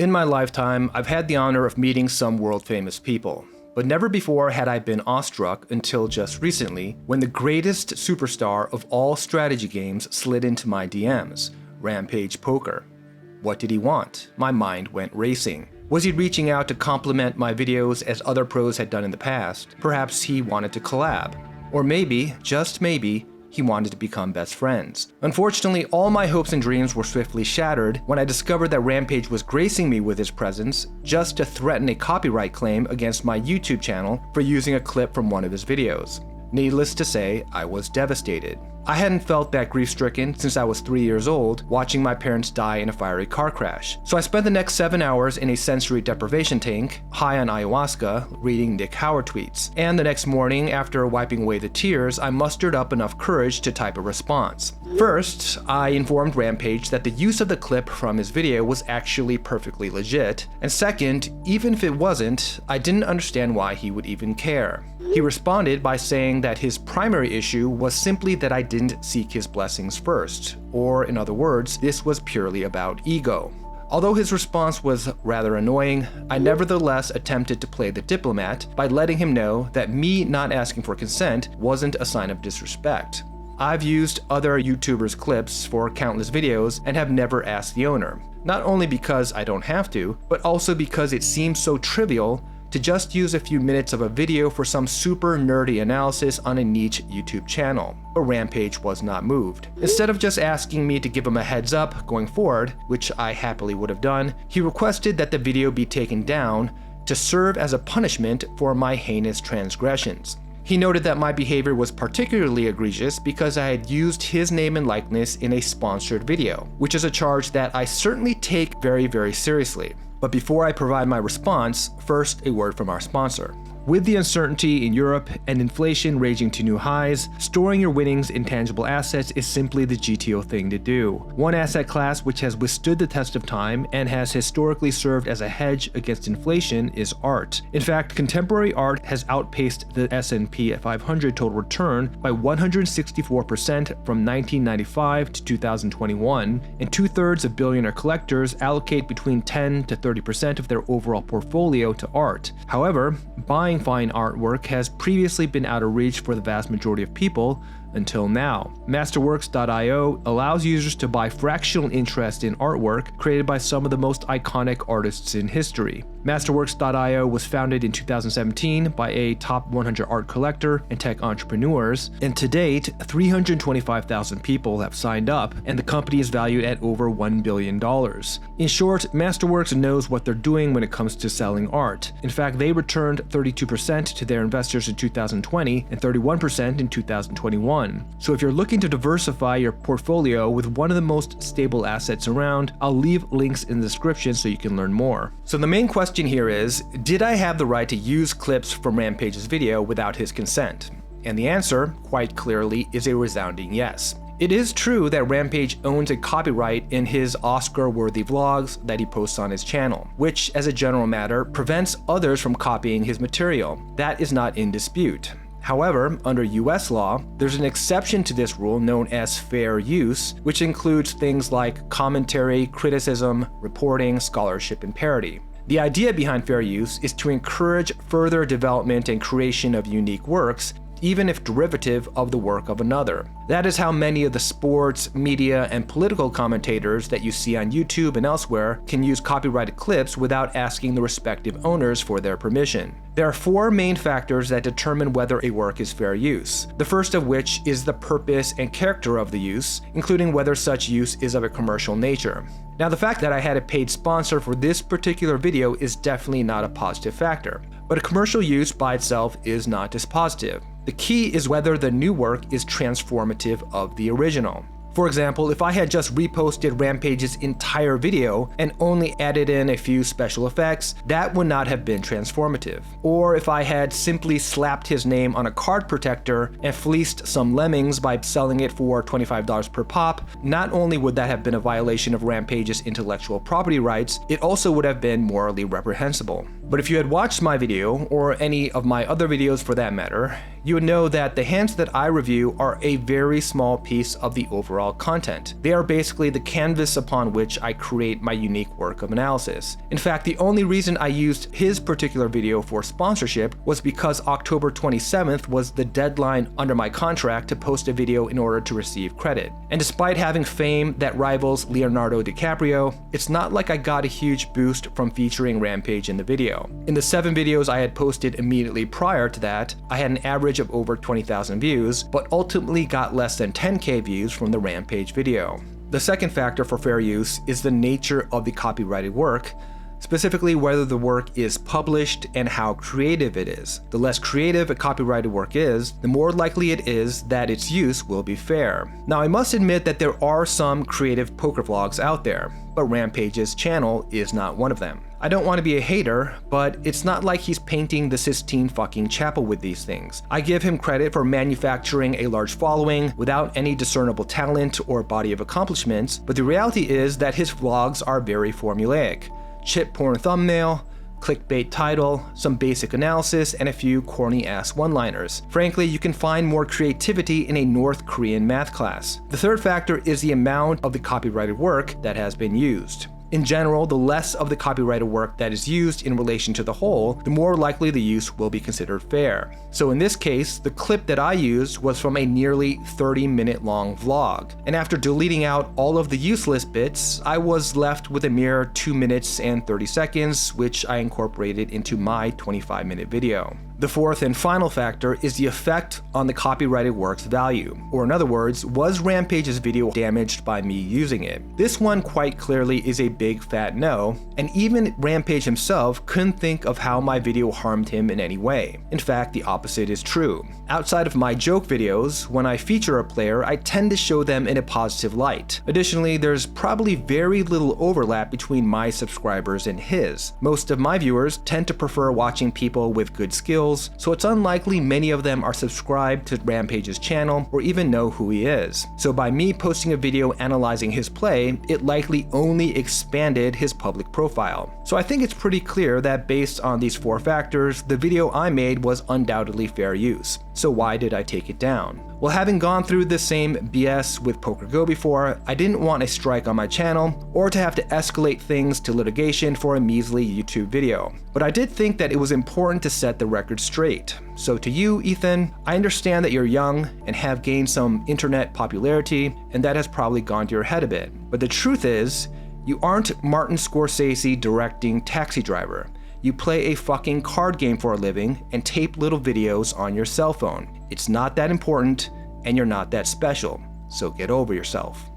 In my lifetime, I've had the honor of meeting some world-famous people, but never before had I been awestruck until just recently when the greatest superstar of all strategy games slid into my DMs, Rampage Poker. What did he want? My mind went racing. Was he reaching out to compliment my videos as other pros had done in the past? Perhaps he wanted to collab. Or maybe, just maybe, he wanted to become best friends. Unfortunately, all my hopes and dreams were swiftly shattered when I discovered that Rampage was gracing me with his presence just to threaten a copyright claim against my YouTube channel for using a clip from one of his videos. Needless to say, I was devastated. I hadn't felt that grief-stricken since I was 3 years old, watching my parents die in a fiery car crash. So I spent the next 7 hours in a sensory deprivation tank, high on ayahuasca, reading Nick Howard tweets. And the next morning, after wiping away the tears, I mustered up enough courage to type a response. First, I informed Rampage that the use of the clip from his video was actually perfectly legit. And second, even if it wasn't, I didn't understand why he would even care. He responded by saying that his primary issue was simply that I didn't seek his blessings first, or in other words, this was purely about ego. Although his response was rather annoying, I nevertheless attempted to play the diplomat by letting him know that me not asking for consent wasn't a sign of disrespect. I've used other YouTubers' clips for countless videos and have never asked the owner, not only because I don't have to, but also because it seems so trivial to just use a few minutes of a video for some super nerdy analysis on a niche YouTube channel. But Rampage was not moved. Instead of just asking me to give him a heads up going forward, which I happily would have done, he requested that the video be taken down to serve as a punishment for my heinous transgressions. He noted that my behavior was particularly egregious because I had used his name and likeness in a sponsored video, which is a charge that I certainly take very, very seriously. But before I provide my response, first a word from our sponsor. With the uncertainty in Europe and inflation raging to new highs, storing your winnings in tangible assets is simply the GTO thing to do. One asset class which has withstood the test of time and has historically served as a hedge against inflation is art. In fact, contemporary art has outpaced the S&P 500 total return by 164% from 1995 to 2021, and 2/3 of billionaire collectors allocate between 10 to 30% of their overall portfolio to art. However, buying fine artwork has previously been out of reach for the vast majority of people until now. Masterworks.io allows users to buy fractional interest in artwork created by some of the most iconic artists in history. Masterworks.io was founded in 2017 by a top 100 art collector and tech entrepreneurs, and to date, 325,000 people have signed up, and the company is valued at over $1 billion. In short, Masterworks knows what they're doing when it comes to selling art. In fact, they returned 32% to their investors in 2020 and 31% in 2021. So if you're looking to diversify your portfolio with one of the most stable assets around, I'll leave links in the description so you can learn more. So the main question here is, did I have the right to use clips from Rampage's video without his consent? And the answer, quite clearly, is a resounding yes. It is true that Rampage owns a copyright in his Oscar-worthy vlogs that he posts on his channel, which, as a general matter, prevents others from copying his material. That is not in dispute. However, under US law, there's an exception to this rule known as fair use, which includes things like commentary, criticism, reporting, scholarship, and parody. The idea behind fair use is to encourage further development and creation of unique works, even if derivative of the work of another. That is how many of the sports, media, and political commentators that you see on YouTube and elsewhere can use copyrighted clips without asking the respective owners for their permission. There are 4 main factors that determine whether a work is fair use, the first of which is the purpose and character of the use, including whether such use is of a commercial nature. Now, the fact that I had a paid sponsor for this particular video is definitely not a positive factor, but a commercial use by itself is not dispositive. The key is whether the new work is transformative of the original. For example, if I had just reposted Rampage's entire video and only added in a few special effects, that would not have been transformative. Or if I had simply slapped his name on a card protector and fleeced some lemmings by selling it for $25 per pop, not only would that have been a violation of Rampage's intellectual property rights, it also would have been morally reprehensible. But if you had watched my video, or any of my other videos for that matter, you would know that the hands that I review are a very small piece of the overall content. They are basically the canvas upon which I create my unique work of analysis. In fact, the only reason I used his particular video for sponsorship was because October 27th was the deadline under my contract to post a video in order to receive credit. And despite having fame that rivals Leonardo DiCaprio, it's not like I got a huge boost from featuring Rampage in the video. In the 7 videos I had posted immediately prior to that, I had an average of over 20,000 views, but ultimately got less than 10K views from the Rampage video. The second factor for fair use is the nature of the copyrighted work, specifically whether the work is published and how creative it is. The less creative a copyrighted work is, the more likely it is that its use will be fair. Now, I must admit that there are some creative poker vlogs out there, but Rampage's channel is not one of them. I don't want to be a hater, but it's not like he's painting the Sistine fucking Chapel with these things. I give him credit for manufacturing a large following without any discernible talent or body of accomplishments, but the reality is that his vlogs are very formulaic. Chip porn thumbnail, clickbait title, some basic analysis, and a few corny ass one-liners. Frankly, you can find more creativity in a North Korean math class. The third factor is the amount of the copyrighted work that has been used. In general, the less of the copyrighted work that is used in relation to the whole, the more likely the use will be considered fair. So in this case, the clip that I used was from a nearly 30-minute long vlog. And after deleting out all of the useless bits, I was left with a mere 2 minutes and 30 seconds, which I incorporated into my 25-minute video. The fourth and final factor is the effect on the copyrighted work's value. Or in other words, was Rampage's video damaged by me using it? This one quite clearly is a big fat no, and even Rampage himself couldn't think of how my video harmed him in any way. In fact, the opposite is true. Outside of my joke videos, when I feature a player, I tend to show them in a positive light. Additionally, there's probably very little overlap between my subscribers and his. Most of my viewers tend to prefer watching people with good skills, so it's unlikely many of them are subscribed to Rampage's channel or even know who he is. So by me posting a video analyzing his play, it likely only expanded his public profile. So I think it's pretty clear that based on these 4 factors, the video I made was undoubtedly fair use. So why did I take it down? Well, having gone through the same BS with PokerGo before, I didn't want a strike on my channel or to have to escalate things to litigation for a measly YouTube video. But I did think that it was important to set the record straight. So to you, Ethan, I understand that you're young and have gained some internet popularity, and that has probably gone to your head a bit. But the truth is, you aren't Martin Scorsese directing Taxi Driver. You play a fucking card game for a living and tape little videos on your cell phone. It's not that important, and you're not that special, so get over yourself.